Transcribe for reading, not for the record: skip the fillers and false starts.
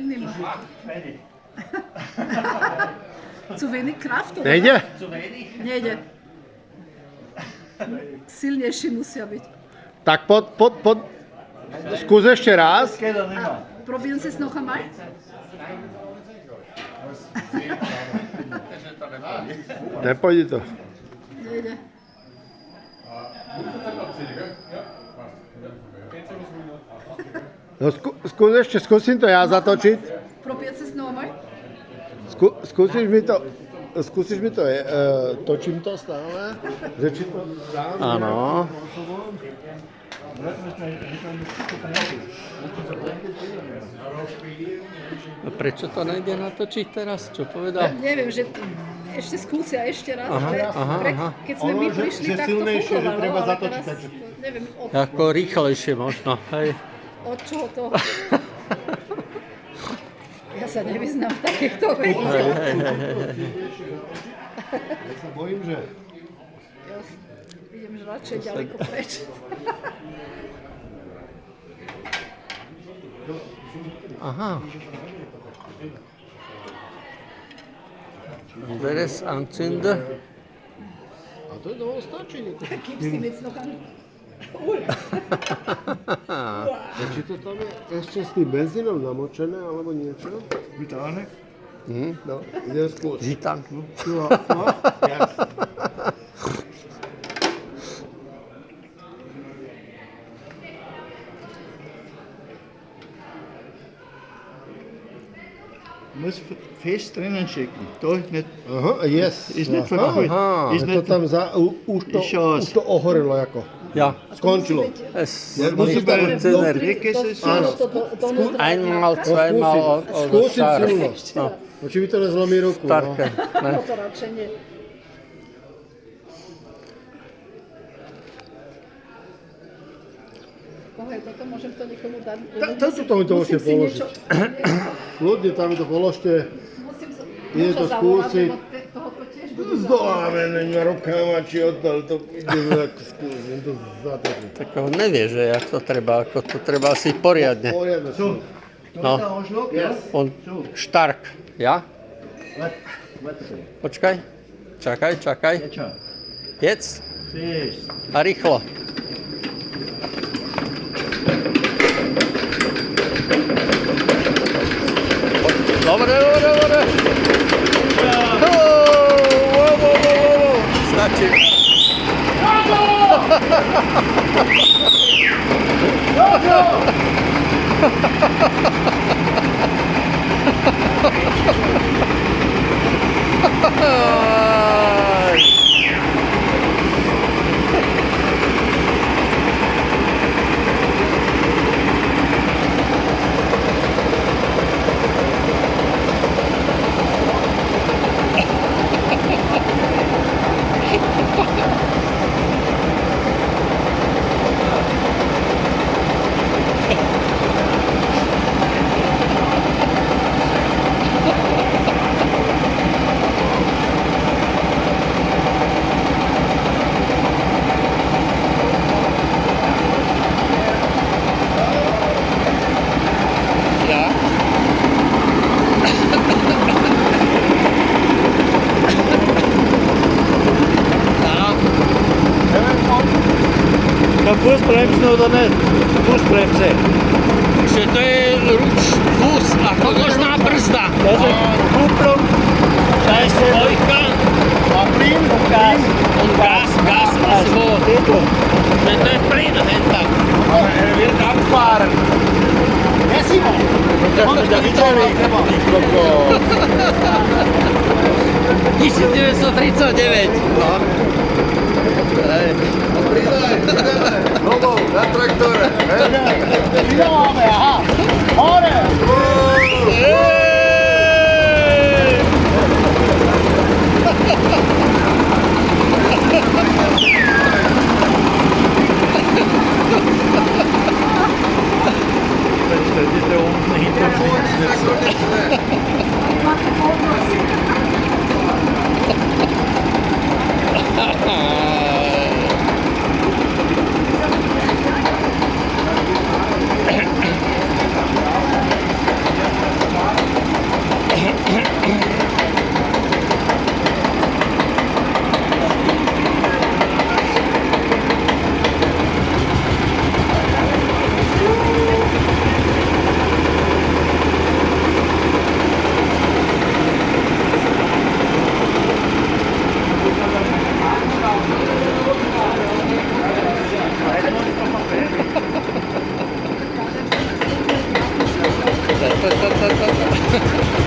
nicht mehr. Zu wenig Kraft, oder? Nejde? Nejde. Silnejší musia byť. Tak pod. Skús ešte raz. Probieren Sie es noch einmal? Nepojde to. Nejde. No skús ešte, skúsim to ja zatočiť. Probieren Sie es noch einmal? Skúsiš mi to, točím to stále, že či to dám. Áno. A prečo to nejde natočiť teraz? Čo povedal? Neviem, že ešte skúsia ešte raz. Aha. Keď sme my prišli, tak to fungovalo, ale teraz neviem, Ako rýchlejšie možno, hej. od čoho to... Ja sa nevyznám v takýchto veciach. Ja sa bojím, že... Ja idem radšej ďaleko preč. Aha. Anderes anzünden. A to dlho stačí. Gibst ihm jetzt noch an... Či to tam je ešte s tým benzínom namočené, alebo niečo? Vytáhne? No, idem skúsiť. Žitan. Muss fest drinnen schicken. Da nicht, Aha, yes. ist nicht verkühlt. Aha, Ist to nicht tam už to ohorelo ako. Ja. Skončilo. Es musí nicht byť funktioniert. Áno. Einmal, zweimal oder Skúsim stark. silno. No, či by to nezlomí ruku. No. Starke. Ne? To radšej nie. Pohľad, toto môžem to niekomu dať. To mi to môžete Musím si položiť. niečo- Ľudne tam mi to položte. Musím sa... Ide to skúsiť. Tohoto tiež budú Zdoláme na rukama, či odtiaľ to idem tak skúsim to zatočiť. Tak on nevie, že jak to treba, ako to treba asi poriadne. Poriadne. No, on stark. Ja? Počkaj. Čakaj. Jedz. Fest. A rýchlo. Dobre. Wow. Stačí. Fußbremsen oder nicht? Fußbremse. Že to je fús, ako nožná brzda. Das ist Kupplung, Scheiße, Dvojka a plyn und Gas. und Gas so. Že to je plyn, henta. Er wird abfahren. Ja, Simon. Da videli. 1939. No. Nogou, na traktore. Pridávame, aha. Hore. Stell dich da unten hinter und fliegst nicht so. Mache Fotos. ta, ta, ta, ta, ta.